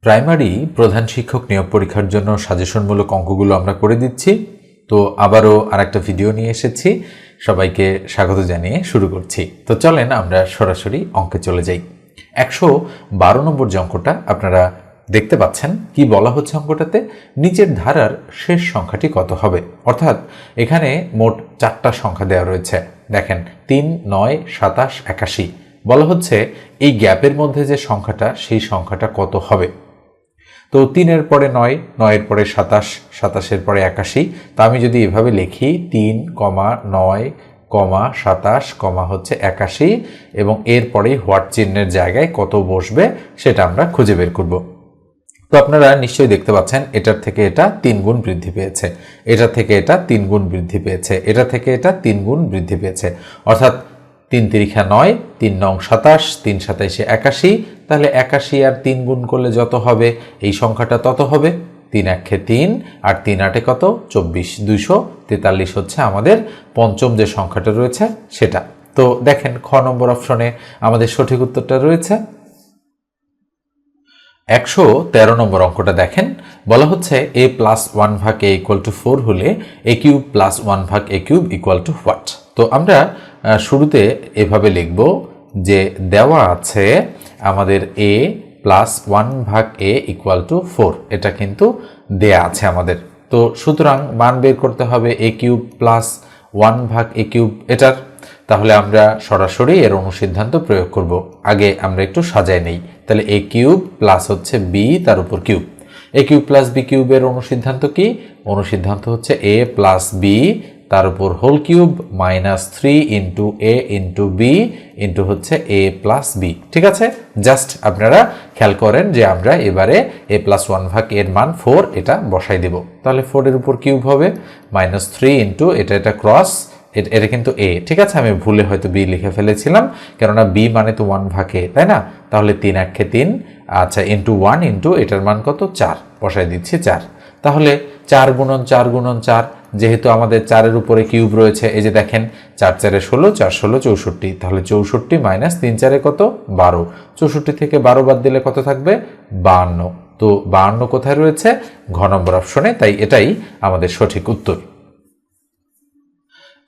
Primary প্রধান শিক্ষক নিয়োগ পরীক্ষার জন্য সাজেশনমূলক অঙ্কগুলো আমরা করে দিচ্ছি। তো আবারও আরেকটা ভিডিও নিয়ে এসেছি, সবাইকে স্বাগত জানিয়ে শুরু করছি। তো চলেন আমরা সরাসরি অঙ্কে চলে যাই। 112 নম্বর যে অঙ্কটা আপনারা দেখতে পাচ্ছেন, কি বলা হচ্ছে অঙ্কটাতে, নিচের ধারার শেষ সংখ্যাটি কত হবে। অর্থাৎ এখানে মোট 4টা সংখ্যা দেওয়া রয়েছে। দেখেন 3, 9, 27, 81 বলা হচ্ছে এই গ্যাপের মধ্যে যে সংখ্যাটা সেই সংখ্যাটা কত হবে। তো 3-এর পরে 9, 9-এর পরে 27, 27-এর পরে 81। তো আমি যদি এভাবে লিখি 3, 9, 27, হচ্ছে 81 এবং এরপরেই হোয়াট চিহ্নের জায়গায় কত বসবে সেটা আমরা খুঁজে বের করব। তো আপনারা নিশ্চয়ই দেখতে পাচ্ছেন এটার থেকে এটা 3 গুণ বৃদ্ধি পেয়েছে, এটা থেকে এটা 3 গুণ বৃদ্ধি পেয়েছে, এটা থেকে এটা 3 গুণ বৃদ্ধি পেয়েছে। অর্থাৎ 3 তিরিখা 9, 3 নং 27, 3 27 81। তাহলে 81 আর 3 গুণ করলে যত হবে এই সংখ্যাটা তত হবে। 3 1 3 আর 3 8 কত 24, 243 হচ্ছে আমাদের পঞ্চম যে সংখ্যাটা রয়েছে সেটা। তো দেখেন খ নম্বর অপশনে আমাদের সঠিক উত্তরটা রয়েছে। 113 নম্বর অঙ্কটা দেখেন, বলা হচ্ছে a + 1 ভাগ a = 4 হলে a³ + 1 ভাগ a³ = হোয়াট। তো আমরা শুরুতে এভাবে লিখব যে দেওয়া আছে আমাদের a + 1 ভাগ a = 4, এটা কিন্তু দেয়া আছে আমাদের। তো সুতরাং মান বের করতে হবে a³ + 1 ভাগ a³ এটার। তাহলে আমরা সরাসরি এর অনুসিদ্ধান্ত প্রয়োগ করব। আগে আমরা একটু সাজাই নেই। তাহলে a³ প্লাস হচ্ছে b তার উপর কিউব, a³ + b³ এর অনুসিদ্ধান্ত কি? অনুসিদ্ধান্ত হচ্ছে a + b তার উপর হোল কিউব -3 × a × b হচ্ছে a + b। ঠিক আছে, জাস্ট আপনারা খেয়াল করেন যে আমরা এবারে a + 1 ভাগ এর মান 4 এটা বসাই দেব। তাহলে 4 এর উপর কিউব হবে -3 × এটা ক্রস, এটা কিন্তু a। ঠিক আছে, আমি ভুলে হয়তো b লিখে ফেলেছিলাম, কেননা b মানে তো 1 ভাগ a, তাই না? তাহলে 3 1 3, আচ্ছা × 1 × এটার মান কত 4 বসাই দিচ্ছি 4। তাহলে 4 × 4 × 4, যেহেতু আমাদের 4-এর উপরে কিউব রয়েছে, এই যে দেখেন 4 4 16, 4 16 64। তাহলে 64 - 3 4 কত 12, 64 থেকে 12 বাদ দিলে কত থাকবে 52। তো 52 কোথায় রয়েছে? ঘ নম্বর অপশনে, তাই এটাই আমাদের সঠিক উত্তর।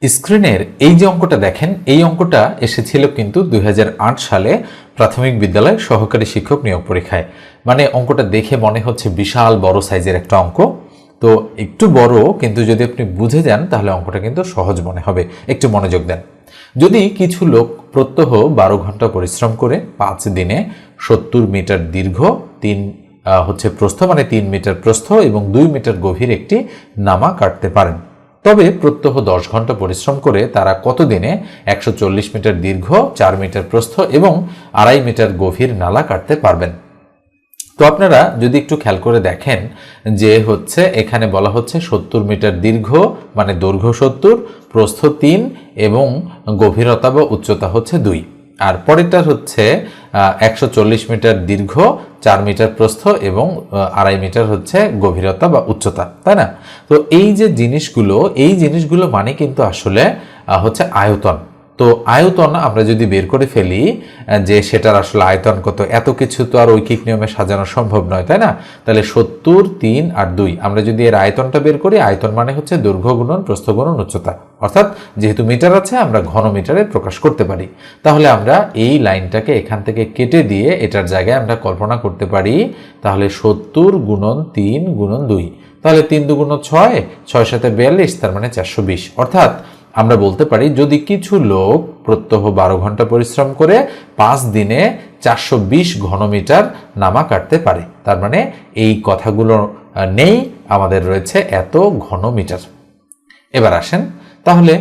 স্ক্রিনের এই যে অঙ্কটা দেখেন, এই অঙ্কটা এসেছিল কিন্তু 2008 সালে প্রাথমিক বিদ্যালয় সহকারী শিক্ষক নিয়োগ পরীক্ষায়। মানে অঙ্কটা দেখে মনে হচ্ছে বিশাল বড় সাইজের একটা অঙ্ক। তো একটু বড়, কিন্তু যদি আপনি বুঝে যান তাহলে অঙ্কটা কিন্তু সহজ মনে হবে। একটু মনোযোগ দেন। যদি কিছু লোক প্রত্যহ 12 ঘন্টা পরিশ্রম করে 5 দিনে 70 মিটার দীর্ঘ 3 হচ্ছে প্রস্থ, মানে 3 মিটার প্রস্থ এবং 2 মিটার গভীর একটি নামা কাটতে পারেন, তবে প্রত্যহ 10 ঘন্টা পরিশ্রম করে তারা কত দিনে 140 মিটার দীর্ঘ 4 মিটার প্রস্থ এবং 2.5 মিটার গভীর নালা কাটতে পারবেন। তো আপনারা যদি একটু খেয়াল করে দেখেন যে হচ্ছে এখানে বলা হচ্ছে 70 মিটার দীর্ঘ, মানে দৈর্ঘ্য 70, প্রস্থ 3 এবং গভীরতা বা উচ্চতা হচ্ছে 2। আর পরেরটার হচ্ছে 140 মিটার দীর্ঘ 4 মিটার প্রস্থ এবং 2.5 মিটার হচ্ছে গভীরতা বা উচ্চতা, তাই না? তো এই যে জিনিসগুলো মানে কিন্তু আসলে হচ্ছে আয়তন। তো আয়তন আমরা যদি বের করে ফেলি যে সেটার আসলে আয়তন কত, এত কিছু তো আর ঐকিক নিয়মে সাজানো সম্ভব নয়, তাই না? তাহলে 70, 3 আর 2, আমরা যদি এর আয়তনটা বের করি, আয়তন মানে হচ্ছে দৈর্ঘ্য গুণন প্রস্থ গুণন উচ্চতা। অর্থাৎ যেহেতু মিটার আছে আমরা ঘন মিটারে প্রকাশ করতে পারি। তাহলে আমরা এই লাইনটাকে এখান থেকে কেটে দিয়ে এটার জায়গায় আমরা কল্পনা করতে পারি, তাহলে 70 × 3 × 2, তাহলে 3 × 2 = 6, 6 7 42, তার মানে 420। অর্থাৎ আমরা বলতে পারি যদি কিছু লোক প্রত্যহ 12 ঘন্টা পরিশ্রম করে 5 দিনে 420 ঘনমিটার নামা কাটতে পারে, তার মানে এই কথাগুলো নেই, আমাদের রয়েছে এত ঘনমিটার। এবার আসেন, তাহলে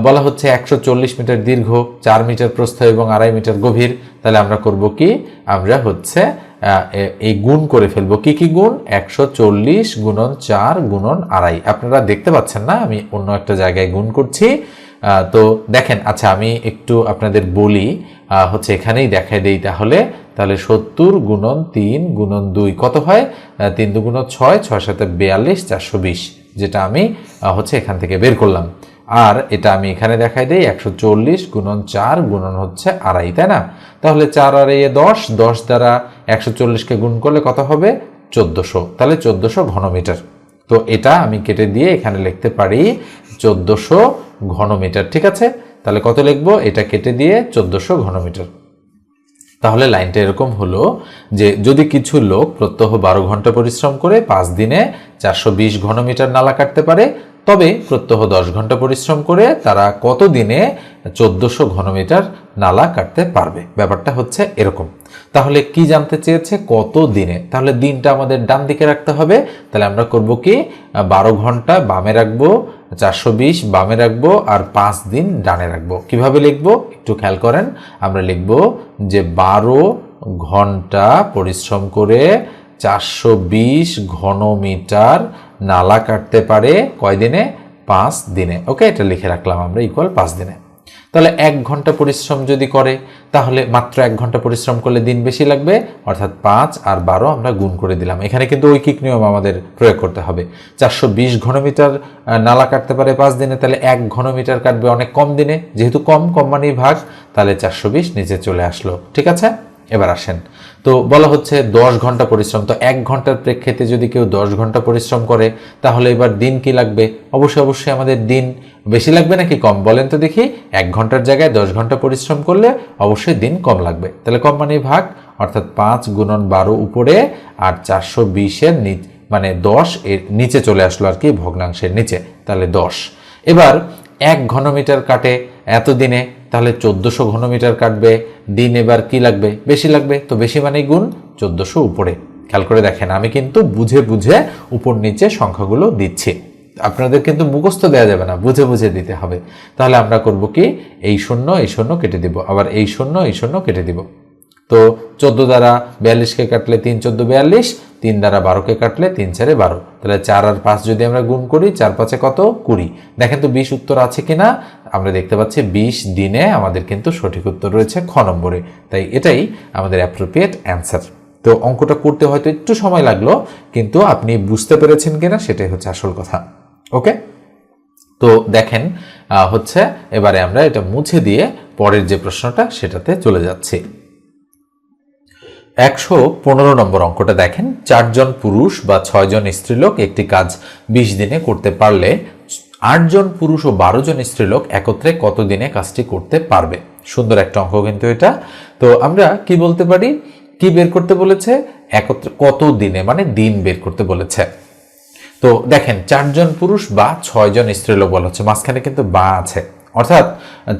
বলা হচ্ছে 140 মিটার দীর্ঘ 4 মিটার প্রস্থ এবং 2.5 মিটার গভীর। তাহলে আমরা করব কি, আমরা হচ্ছে এই গুণ করে ফেলবো। কি গুণ? 140 × 4 × 2.5। আপনারা দেখতে পাচ্ছেন না, আমি অন্য একটা জায়গায় গুণ করছি। তো দেখেন, আচ্ছা আমি একটু আপনাদের বলি, হচ্ছে এখানেই দেখাই দেই। তাহলে 70 × 3 × 2 কত হয়? 3 × 2 = 6, 6 7 42, 420, যেটা আমি হচ্ছে এখান থেকে বের করলাম। আর এটা আমি এখানে দেখাই দিই 140 গুণন 4 গুণন হচ্ছে আড়াই, তাই না? তাহলে 4 আর 10, 10 দ্বারা 140কে গুণ করলে কত হবে? 1400। তাহলে 1400 ঘনমিটার। তো এটা আমি কেটে দিয়ে এখানে লিখতে পারি 1400 ঘনমিটার, ঠিক আছে? তাহলে কত লিখবো? এটা কেটে দিয়ে 1400 ঘনমিটার। তাহলে লাইনটা এরকম হলো যে যদি কিছু লোক প্রত্যহ 12 ঘন্টা পরিশ্রম করে 5 দিনে 420 ঘনমিটার নালা কাটতে পারে, তবে প্রত্যহ 10 ঘন্টা পরিশ্রম করে তারা কত দিনে 1400 ঘনমিটার নালা কাটতে পারবে? ব্যাপারটা হচ্ছে এরকম। তাহলে কি জানতে চেয়েছে? কত দিনে। তাহলে দিনটা আমাদের ডান দিকে রাখতে হবে। তাহলে আমরা করব কি, 12 ঘন্টা বামে রাখবো, 420 বামে রাখবো, আর 5 দিন ডানে রাখবো। কিভাবে লিখবো একটু খেয়াল করেন। আমরা লিখবো যে 12 ঘন্টা পরিশ্রম করে 420 ঘনমিটার নালা কাটতে পারে কয় দিনে? 5 দিনে। ওকে, এটা লিখে রাখলাম আমরা ইকুয়াল 5 দিনে। তাহলে 1 ঘন্টা পরিশ্রম যদি করে, তাহলে মাত্র 1 ঘন্টা পরিশ্রম করলে দিন বেশি লাগবে, অর্থাৎ 5 আর 12 আমরা গুণ করে দিলাম। এখানে কিন্তু ঐকিক নিয়ম আমাদের প্রয়োগ করতে হবে। 420 ঘনমিটার নালা কাটতে পারে 5 দিনে, তাহলে 1 ঘনমিটার কাটবে অনেক কম দিনে। যেহেতু কম মানেই ভাগ, তাহলে 420 নিচে চলে আসলো, ঠিক আছে? এবার আসেন, তো বলা হচ্ছে 10 ঘন্টা পরিশ্রম। তো 1 ঘন্টার প্রেক্ষিতে যদি কেউ 10 ঘন্টা পরিশ্রম করে, তাহলে এবার দিন কি লাগবে? অবশ্যই আমাদের দিন বেশি লাগবে নাকি কম? বলেন তো দেখি। 1 ঘন্টার জায়গায় 10 ঘন্টা পরিশ্রম করলে অবশ্যই দিন কম লাগবে। তাহলে কম মানে ভাগ, অর্থাৎ 5 গুণন 12 উপরে, আর 420-এর মানে 10 এর নিচে চলে আসলো আর কি, ভগ্নাংশের নিচে। তাহলে 10। এবার 1 ঘনমিটার কাটে এত দিনে, তাহলে 1400 ঘনমিটার কাটবে। দিন এবার কি লাগবে? বেশি লাগবে। তো বেশি মানে গুণ 1400 উপরে। খেয়াল করে দেখেন, আমি কিন্তু বুঝে বুঝে উপর নিচে সংখ্যাগুলো দিচ্ছি। আপনাদের কিন্তু মুখস্থ দেওয়া যাবে না, বুঝে বুঝে দিতে হবে। তাহলে আমরা করব কি, এই শূন্য কেটে দিব, আবার এই শূন্য কেটে দিব। তো 14 দ্বারা 42কে কাটলে 3 14 42, 3 দ্বারা 12কে কাটলে 3 4 12। তাহলে 4 আর 5 যদি আমরা গুণ করি, 4 5 কত? 20। দেখেন তো 20 উত্তর আছে কিনা। আমরা দেখতে পাচ্ছি 20 দিনে আমাদের কিন্তু সঠিক উত্তর রয়েছে খ নম্বরে। তাই এটাই আমাদের অ্যাপ্রোপ্রিয়েট অ্যান্সার। তো অঙ্কটা করতে হয়তো একটু সময় লাগলো, কিন্তু আপনি বুঝতে পেরেছেন কিনা সেটাই হচ্ছে আসল কথা। ওকে, তো দেখেন হচ্ছে এবারে আমরা এটা মুছে দিয়ে পরের যে প্রশ্নটা সেটাতে চলে যাচ্ছি। 115 নম্বর অঙ্কটা দেখেন, 4 জন পুরুষ বা 6 জন স্ত্রীলোক একটি কাজ 20 দিনে করতে পারলে 8 জন পুরুষ ও 12 জন স্ত্রীলোক একত্রে কত দিনে কাজটি করতে পারবে? সুন্দর একটা অঙ্ক কিন্তু এটা। তো আমরা কি বলতে পারি, কি বের করতে বলেছে? একত্রে কত দিনে, মানে দিন বের করতে বলেছে। তো দেখেন 4 জন পুরুষ বা 6 জন স্ত্রীলোক বলা হচ্ছে, মাঝখানে কিন্তু বা আছে। অর্থাৎ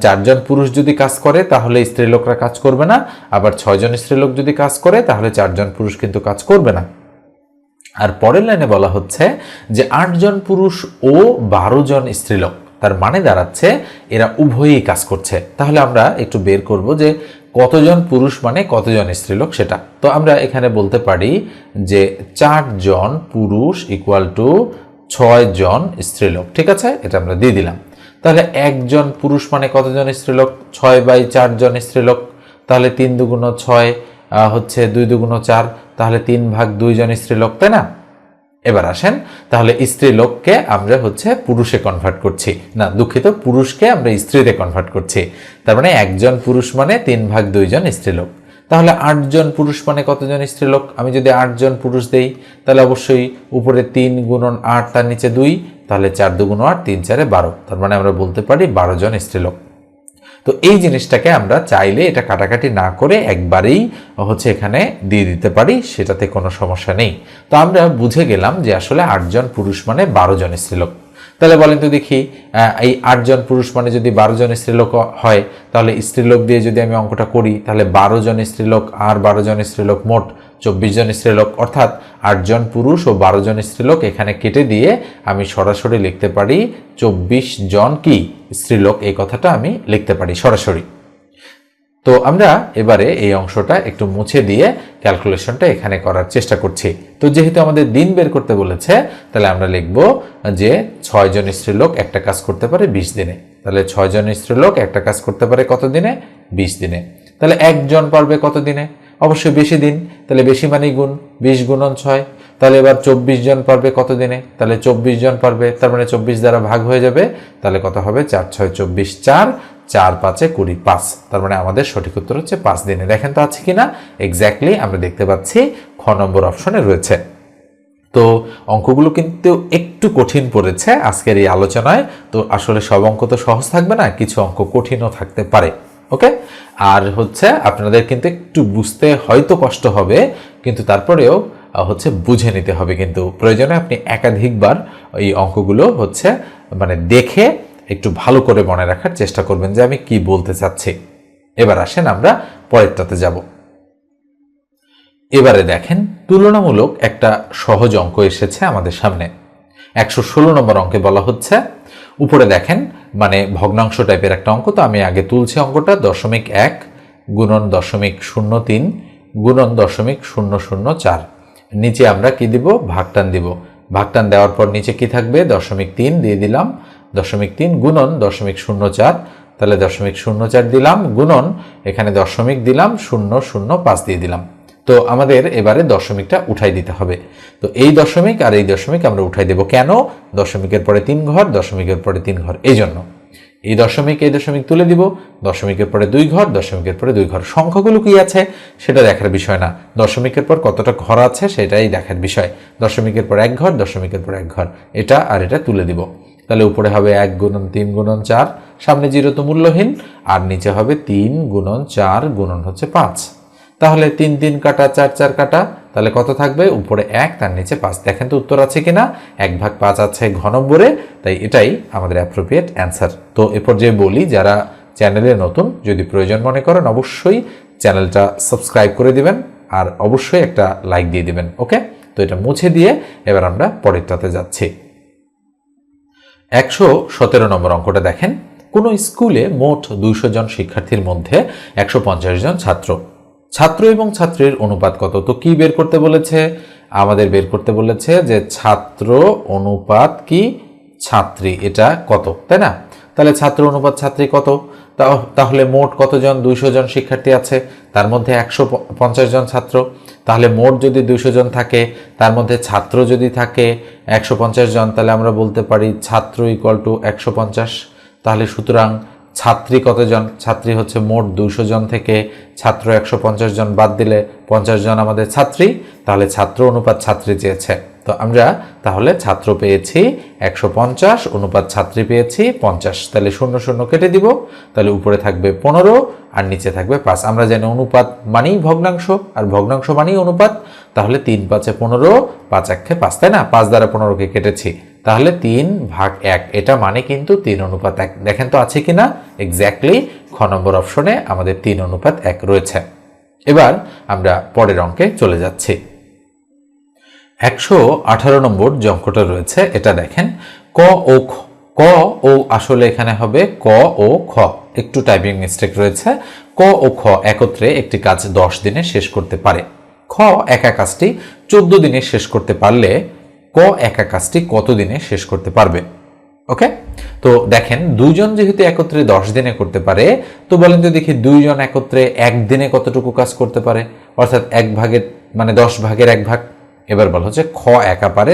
4 জন পুরুষ যদি কাজ করে তাহলে স্ত্রীলোকরা কাজ করবে না, আবার 6 জন স্ত্রীলোক যদি কাজ করে তাহলে 4 জন পুরুষ কিন্তু কাজ করবে না। আর পরের লাইনে বলা হচ্ছে যে 8 জন পুরুষ ও 12 জন স্ত্রীলোক, তার মানে দাঁড়াচ্ছে এরা উভয়ই কাজ করছে। তাহলে আমরা একটু বের করব যে কতজন পুরুষ মানে কতজন স্ত্রীলোক সেটা। তো আমরা এখানে বলতে পারি যে 4 জন পুরুষ ইকুয়াল টু 6 জন স্ত্রীলোক, ঠিক আছে? এটা আমরা দিয়ে দিলাম। তাহলে 1 জন পুরুষ মানে কতজন স্ত্রীলোক? 6/4 জন স্ত্রীলোক। তাহলে 3 দুগুণ 6 হচ্ছে 2 দুগুণ 4, তাহলে 3/2 জন স্ত্রীলোক, তাই না? এবার আসেন, তাহলে স্ত্রীলোককে আমরা হচ্ছে পুরুষে কনভার্ট করছি, না দুঃখিত, পুরুষকে আমরা স্ত্রীতে কনভার্ট করছি। তার মানে 1 জন পুরুষ মানে 3/2 জন স্ত্রীলোক। তাহলে 8 জন পুরুষ মানে কতজন স্ত্রীলোক? আমি যদি 8 জন পুরুষ দেই, তাহলে অবশ্যই উপরে 3 গুণন 8, তার নিচে 2, তাহলে 4 2 8, 3 4 12। তার মানে আমরা বলতে পারি 12 জন স্ত্রীলোক। তো এই জিনিসটাকে আমরা চাইলে এটা কাটাকাটি না করে একবারেই হচ্ছে এখানে দিয়ে দিতে পারি, সেটাতে কোনো সমস্যা নেই। তো আমরা বুঝে গেলাম যে আসলে 8 জন পুরুষ মানে 12 জন স্ত্রীলোক। তাহলে বলেন তো দেখি, এই 8 জন পুরুষ মানে যদি 12 জন স্ত্রীলোক হয়, তাহলে স্ত্রীলোক দিয়ে যদি আমি অঙ্কটা করি, তাহলে 12 জন স্ত্রীলোক আর 12 জন স্ত্রীলোক মোট 24 জন স্ত্রীলোক, অর্থাৎ 8 জন পুরুষ ও 12 জন স্ত্রীলোক এখানে কেটে দিয়ে আমি সরাসরি লিখতে পারি 24 জন কি স্ত্রীলোক, এই কথাটা আমি লিখতে পারি সরাসরি। তো আমরা এবারে এই অংশটা একটু মুছে দিয়ে ক্যালকুলেশনটা এখানে করার চেষ্টা করছি। তো যেহেতু আমাদের দিন বের করতে বলেছে, তাহলে আমরা লিখব যে 6 জন স্ত্রীলোক একটা কাজ করতে পারে 20 দিনে। তাহলে 6 জন স্ত্রীলোক একটা কাজ করতে পারে কত দিনে? 20 দিনে। তাহলে 1 জন পারবে কত দিনে? অবশ্যই বেশি দিন, তাহলে বেশি মানে গুণ 20 গুণন 6। তাহলে এবার 24 জন পারবে কত দিনে? তাহলে 24 জন পারবে, তার মানে 24 দ্বারা ভাগ হয়ে যাবে। তাহলে কত হবে? 4 6 24, 4 4 5 20, 5। তার মানে আমাদের সঠিক উত্তর হচ্ছে 5 দিনে। দেখেন তো আছে কিনা? এক্স্যাক্টলি আমরা দেখতে পাচ্ছি খ নম্বর অপশনে রয়েছে। তো অঙ্কগুলো কিন্তু একটু কঠিন পড়েছে আজকের এই আলোচনায়। তো আসলে সব অঙ্ক তো সহজ থাকবে না, কিছু অঙ্ক কঠিনও থাকতে পারে। ওকে, আর হচ্ছে আপনাদের কিন্তু একটু বুঝতে হয়তো কষ্ট হবে, কিন্তু তারপরেও হচ্ছে বুঝে নিতে হবে। কিন্তু প্রয়োজনে আপনি একাধিকবার এই অঙ্কগুলো হচ্ছে মানে দেখে একটু ভালো করে মনে রাখার চেষ্টা করবেন যে আমি কি বলতে চাচ্ছি। এবার আসেন আমরা পরেরটাতে যাব। এবারে দেখেন তুলনামূলক একটা সহজ অঙ্ক এসেছে আমাদের সামনে। 116 নম্বর অঙ্কে বলা হচ্ছে, উপরে দেখেন মানে ভগ্নাংশ টাইপের একটা অঙ্ক। তো আমি আগে তুলছি অঙ্কটা, 0.1 গুণন 0.03 গুণন 0.004। নিচে আমরা কি দিব? ভাগটান দিব। ভাগটান দেওয়ার পর নিচে কি থাকবে? 0.3 দিয়ে দিলাম, 0.3 গুণন 0.04, তাহলে 0.04 দিলাম, গুণন এখানে দশমিক দিলাম, 0.005 দিয়ে দিলাম। তো আমাদের এবারে দশমিকটা উঠাই দিতে হবে। তো এই দশমিক আর এই দশমিক আমরা উঠাই দেব। কেন? দশমিকের পরে 3 ঘর, দশমিকের পরে 3 ঘর, এই জন্য এই দশমিক তুলে দিব। দশমিকের পরে 2 ঘর, দশমিকের পরে 2 ঘর। সংখ্যাগুলো কি আছে সেটা দেখার বিষয় না, দশমিকের পর কতটা ঘর আছে সেটাই দেখার বিষয়। দশমিকের পর 1 ঘর, দশমিকের পর 1 ঘর, এটা আর এটা তুলে দিব। তাহলে উপরে হবে 1 গুণন 3 গুণন 4, সামনে 0 তো মূল্যহীন, আর নিচে হবে 3 গুণন 4 গুণন হচ্ছে 5। তাহলে 3 3 কাটা, 4 4 কাটা, তাহলে কত থাকবে? উপরে 1, তার নিচে 5। দেখেন তো উত্তর আছে কিনা? 1/5 আছে ঘ নম্বরে, তাই এটাই আমাদের অ্যাপ্রোপ্রিয়েট অ্যান্সার। তো এরপর যে বলি, যারা চ্যানেলে নতুন, যদি প্রয়োজন মনে করেন অবশ্যই চ্যানেলটা সাবস্ক্রাইব করে দিবেন, আর অবশ্যই একটা লাইক দিয়ে দিবেন। ওকে, তো এটা মুছে দিয়ে এবার আমরা পরেরটাতে যাচ্ছি। 117 নম্বর অঙ্কটা দেখেন, কোনো স্কুলে মোট 200 জন শিক্ষার্থীর মধ্যে 150 জন ছাত্র এবং ছাত্রীর অনুপাত কত? তো কি বের করতে বলেছে? আমাদের বের করতে বলেছে যে ছাত্র অনুপাত কি ছাত্রী, এটা কত, তাই না? তাহলে ছাত্র অনুপাত ছাত্রী কত? তাহলে মোট কতজন? 200 জন শিক্ষার্থী আছে, তার মধ্যে 150 জন ছাত্র। তাহলে মোট যদি 200 জন থাকে, তার মধ্যে ছাত্র যদি থাকে 150 জন, তাহলে আমরা বলতে পারি ছাত্র ইকুয়াল টু 150। তাহলে সুতরাং ছাত্রী কতজন? ছাত্রী হচ্ছে মোট 200 জন থেকে ছাত্র 150 জন বাদ দিলে 50 জন আমাদের ছাত্রী। তাহলে ছাত্র অনুপাত ছাত্রী চেয়েছে, তো আমরা তাহলে ছাত্র পেয়েছি 150, অনুপাত ছাত্রী পেয়েছি 50। তাহলে 0 0 কেটে দিব, তাহলে উপরে থাকবে 15 আর নিচে থাকবে 5। আমরা জানি অনুপাত মানেই ভগ্নাংশ, আর ভগ্নাংশ মানেই অনুপাত। তাহলে 3 5 15, 5 1 5, তাই না? 5 দ্বারা 15কে কেটেছি, তাহলে 3/1, এটা মানে কিন্তু 3:1। দেখেন তো আছে কিনা? এক্স্যাক্টলি খ নম্বর অপশনে আমাদের 3:1 রয়েছে। এবার আমরা পরের অঙ্কে চলে যাচ্ছি। 118 নম্বর যে অঙ্কটা রয়েছে এটা দেখেন, ক ও আসলে এখানে হবে ক ও খ, একটু টাইপিং মিস্টেক রয়েছে। ক ও খ একত্রে একটি কাজ 10 দিনে শেষ করতে পারে। খ একা কাজটি 14 দিনে শেষ করতে পারলে ক একা কাজটি কত দিনে শেষ করতে পারবে? ওকে, তো দেখেন দুইজন যেহেতু একত্রে 10 দিনে করতে পারে, তো বলেন তো দেখি দুইজন একত্রে একদিনে কতটুকু কাজ করতে পারে? অর্থাৎ 1 ভাগের মানে 10 ভাগের 1 ভাগ। এবার বলা হচ্ছে খ একা পারে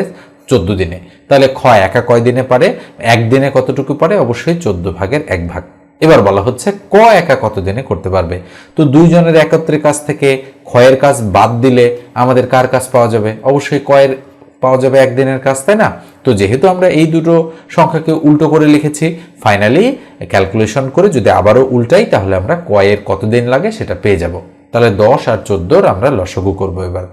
14 দিনে, তাহলে খ একা কয় দিনে পারে? একদিনে কতটুকু পারে? অবশ্যই 14 ভাগের 1 ভাগ। এবার বলা হচ্ছে ক একা কত দিনে করতে পারবে? তো দুইজনের একত্রে কাজ থেকে ক্ষয়ের কাজ বাদ দিলে আমাদের কার কাজ পাওয়া যাবে? অবশ্যই কয়ের পাওয়া যাবে একদিনের কাজ, তাই না? তো যেহেতু আমরা এই দুটো সংখ্যাকে উল্টো করে লিখেছি, ফাইনালি ক্যালকুলেশন করে যদি আবারও উল্টাই, তাহলে আমরা কয়ের কত দিন লাগে সেটা পেয়ে যাব। তাহলে 10 আর 14 আমরা লসাগু করবো। এবার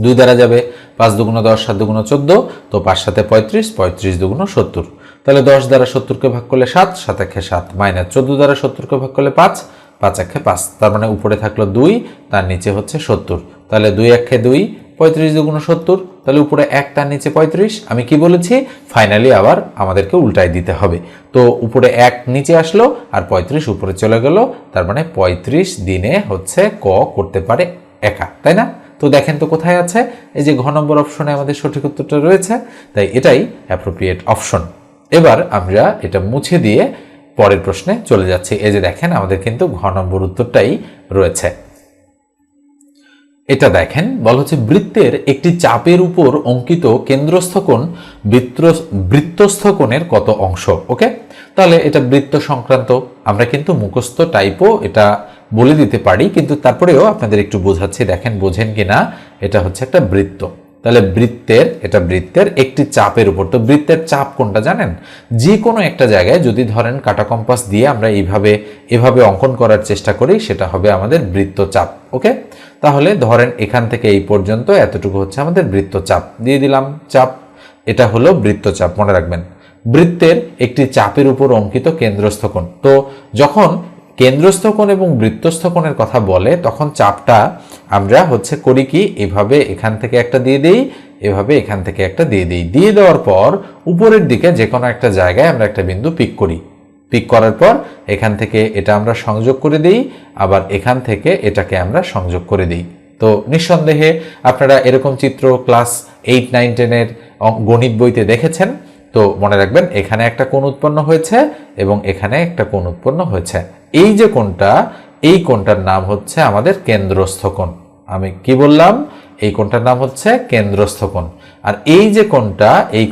2 দ্বারা যাবে, 5 2 10, 7 2 14, তো 5 7 35, 35 2 70। তাহলে 10 দ্বারা 70কে ভাগ করলে 7, 7 1 7, মাইনাস 14 দ্বারা 70কে ভাগ করলে 5, 5 1 5। তার মানে উপরে থাকলো 2, তার নিচে হচ্ছে 70। তাহলে 2 1 2, 35 2 70, তাহলে উপরে 1, তার নিচে 35। আমি কি বলেছি? ফাইনালি আবার আমাদেরকে উল্টাই দিতে হবে। তো উপরে 1 নিচে আসলো আর 35 উপরে চলে গেল, তার মানে 35 দিনে হচ্ছে ক করতে পারে একা, তাই না? তো দেখেন তো কোথায় আছে? এই যে ঘ নম্বর অপশনে আমাদের সঠিক উত্তরটা রয়েছে, তাই এটাই অ্যাপ্রোপ্রিয়েট অপশন। এবার আমরা এটা মুছে দিয়ে পরের প্রশ্নে চলে যাচ্ছি। এই যে দেখেন আমাদের কিন্তু ঘ নম্বর উত্তরটাই রয়েছে। এটা দেখেন, বলা হচ্ছে বৃত্তের একটি চাপের উপর অঙ্কিত কেন্দ্রস্থ কোণ বৃত্তস্থ কোণের কত অংশ। ওকে, তাহলে এটা বৃত্ত সংক্রান্ত, আমরা কিন্তু মুখস্থ টাইপও এটা বলে দিতে পারি, কিন্তু তারপরেও আপনাদের একটু বোঝাচ্ছি, দেখেন বোঝেন কিনা। এটা হচ্ছে একটা বৃত্ত, তাহলে বৃত্তের একটি চাপের উপর, তো বৃত্তের চাপ কোনটা জানেন? যে কোনো একটা জায়গায় যদি ধরেন কাঁটা কম্পাস দিয়ে আমরা এভাবে অঙ্কন করার চেষ্টা করি, সেটা হবে আমাদের বৃত্তচাপ। ওকে, তাহলে ধরেন এখান থেকে এই পর্যন্ত এতটুকু হচ্ছে আমাদের বৃত্তচাপ, দিয়ে দিলাম চাপ, এটা হলো বৃত্তচাপ, মনে রাখবেন। বৃত্তের একটি চাপের উপর অঙ্কিত কেন্দ্রস্থ কোণ, তো যখন কেন্দ্রস্থ কোণ এবং বৃত্তস্থ কোণের কথা বলে তখন চাপটা আমরা হচ্ছে করি কি, এভাবে এখান থেকে একটা দিয়ে দেই, এভাবে এখান থেকে একটা দিয়ে দেই, দিয়ে দেওয়ার পর উপরের দিকে যে কোনো একটা জায়গায় আমরা একটা বিন্দু পিক করি, পিক করার পর এখান থেকে এটা আমরা সংযোগ করে দিই, আবার এখান থেকে এটাকে আমরা সংযোগ করে দিই। তো নিঃসন্দেহে আপনারা এরকম চিত্র ক্লাস 8, 9, 10-এর গণিত বইতে দেখেছেন। তো মনে রাখবেন এখানে একটা কোণ উৎপন্ন হয়েছে এবং এখানে একটা কোণ উৎপন্ন হয়েছে। এই যে কোণটা, এই কোণটার নাম হচ্ছে আমাদের কেন্দ্রস্থ কোণ। আমি কি বললাম? এই কোণটার নাম হচ্ছে কেন্দ্রস্থ কোণ। আর এই যে কোণটা, এই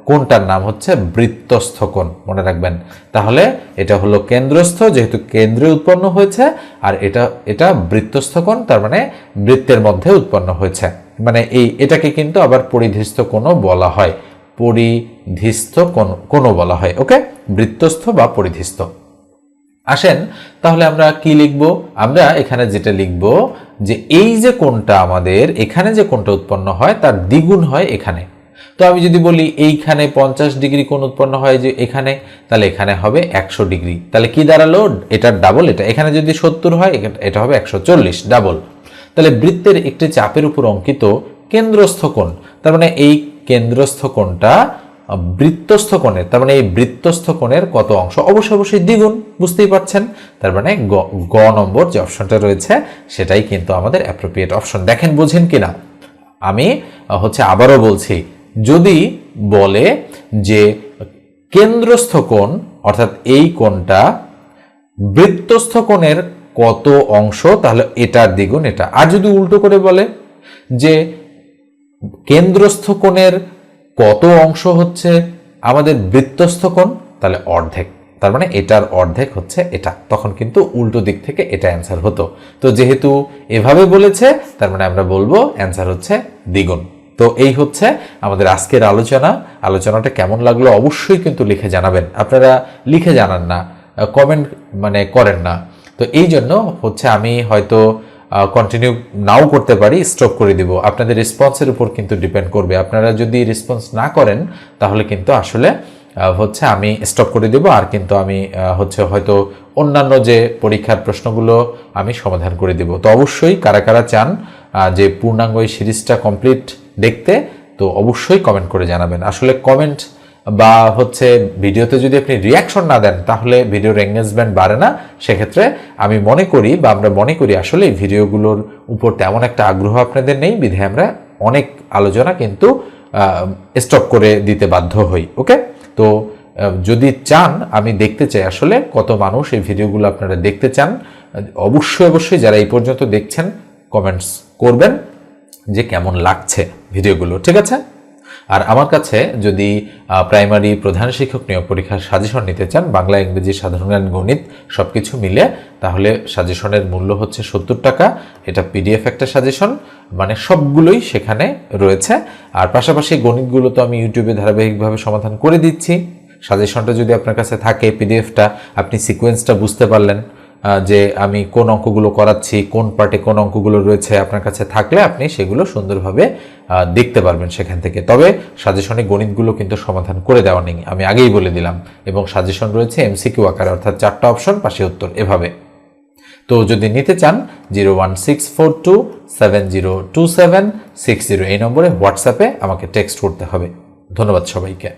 কোণটার নাম হচ্ছে বৃত্তস্থ কোণ, মনে রাখবেন। তাহলে এটা হলো কেন্দ্রস্থ, যেহেতু কেন্দ্রে উৎপন্ন হয়েছে, আর এটা বৃত্তস্থ কোণ, তার মানে বৃত্তের মধ্যে উৎপন্ন হয়েছে, মানে এটাকে কিন্তু আবার পরিধিস্থ কোণও বলা হয়, পরিধিস্থ কোণও বলা হয়। ওকে, বৃত্তস্থ বা পরিধিস্থ। আসেন তাহলে আমরা কি লিখব? আমরা এখানে যেটা লিখব যে এই যে কোণটা আমাদের এখানে যে কোণটা উৎপন্ন হয় তার দ্বিগুণ হয় এখানে। তো আমি যদি বলি এইখানে 50 ডিগ্রি কোণ উৎপন্ন হয় যে এখানে, তাহলে এখানে হবে 100 ডিগ্রি। তাহলে কি দাঁড়ালো? এটার ডাবল এটা। এখানে যদি 70 হয় এটা হবে 140, ডাবল। তাহলে বৃত্তের একটি চাপের উপর অঙ্কিত কেন্দ্রস্থ কোণ, তার মানে এই কেন্দ্রস্থ কোণটা বৃত্তস্থ কোণের, তার মানে এই বৃত্তস্থ কোণের কত অংশ? অবশ্যই দ্বিগুণ, বুঝতেই পারছেন। তার মানে গ নম্বর যে অপশনটা রয়েছে সেটাই কিন্তু আমাদের অ্যাপ্রোপ্রিয়েট অপশন। দেখেন বোঝেন কিনা। আমি আবারও বলছি, যদি বলে যে কেন্দ্রস্থ কোণ অর্থাৎ এই কোণটা বৃত্তস্থ কোণের কত অংশ, তাহলে এটার দ্বিগুণ এটা। আর যদি উল্টো করে বলে যে কেন্দ্রস্থ কোণের কত অংশ হচ্ছে আমাদের বৃত্তস্থ কোণ, তাহলে অর্ধেক, তার মানে এটার অর্ধেক হচ্ছে এটা, তখন কিন্তু উল্টো দিক থেকে এটা অ্যান্সার হতো। তো যেহেতু এভাবে বলেছে, তার মানে আমরা বলবো অ্যান্সার হচ্ছে দ্বিগুণ। তো এই হচ্ছে আমাদের আজকের আলোচনাটা কেমন লাগলো অবশ্যই কিন্তু লিখে জানাবেন। আপনারা লিখে জানান না, কমেন্ট করেন না, তো এই জন্য আমি হয়তো কন্টিনিউ নাও করতে পারি, স্টপ করে দিব। আপনাদের রেসপন্সের উপর কিন্তু ডিপেন্ড করবে। আপনারা যদি রেসপন্স না করেন তাহলে কিন্তু আসলে আমি স্টপ করে দেব, আর কিন্তু আমি হয়তো অন্যান্য যে পরীক্ষার প্রশ্নগুলো আমি সমাধান করে দেব। তো অবশ্যই কারা কারা চান যে পূর্ণাঙ্গ এই সিরিজটা কমপ্লিট দেখতে, তো অবশ্যই কমেন্ট করে জানাবেন। আসলে কমেন্ট বা ভিডিওতে যদি আপনি রিয়াকশন না দেন তাহলে ভিডিওর এঙ্গেজমেন্ট বাড়ে না। সেক্ষেত্রে আমি মনে করি বা আমরা মনে করি আসলে এই ভিডিওগুলোর উপর তেমন একটা আগ্রহ আপনাদের নেই, বিধায় আমরা অনেক আলোচনা কিন্তু স্টপ করে দিতে বাধ্য হই। ওকে, তো যদি চান, আমি দেখতে চাই আসলে কত মানুষ এই ভিডিওগুলো আপনারা দেখতে চান। অবশ্যই যারা এই পর্যন্ত দেখছেন কমেন্টস করবেন যে কেমন লাগছে ভিডিওগুলো, ঠিক আছে? আর আমার কাছে যদি প্রাইমারি প্রধান শিক্ষক নিয়োগ পরীক্ষার সাজেশন নিতে চান, বাংলা, ইংরেজি, সাধারণ জ্ঞান, গণিত সবকিছু মিলে, তাহলে সাজেশনের মূল্য হচ্ছে 70 টাকা। এটা পিডিএফ একটা সাজেশন, মানে সবগুলোই সেখানে রয়েছে। আর পাশাপাশি গণিতগুলো তো আমি ইউটিউবে ধারাবাহিকভাবে সমাধান করে দিচ্ছি। সাজেশনটা যদি আপনার কাছে থাকে, পিডিএফটা, আপনি সিকোয়েন্সটা বুঝতে পারলেন যে আমি কোন অঙ্কগুলো করাচ্ছি, কোন পার্টে কোন অঙ্কগুলো রয়েছে, আপনার কাছে থাকলে আপনি সেগুলো সুন্দরভাবে দেখতে পারবেন সেখান থেকে। তবে সাজেশনে গণিতগুলো কিন্তু সমাধান করে দেওয়া নেই, আমি আগেই বলে দিলাম। এবং সাজেশন রয়েছে এমসিকিউ আকারে, অর্থাৎ 4টা অপশন, পাশে উত্তর, এভাবে। তো যদি নিতে চান 01642702760 এই নম্বরে হোয়াটসঅ্যাপে আমাকে টেক্সট করতে হবে। ধন্যবাদ সবাইকে।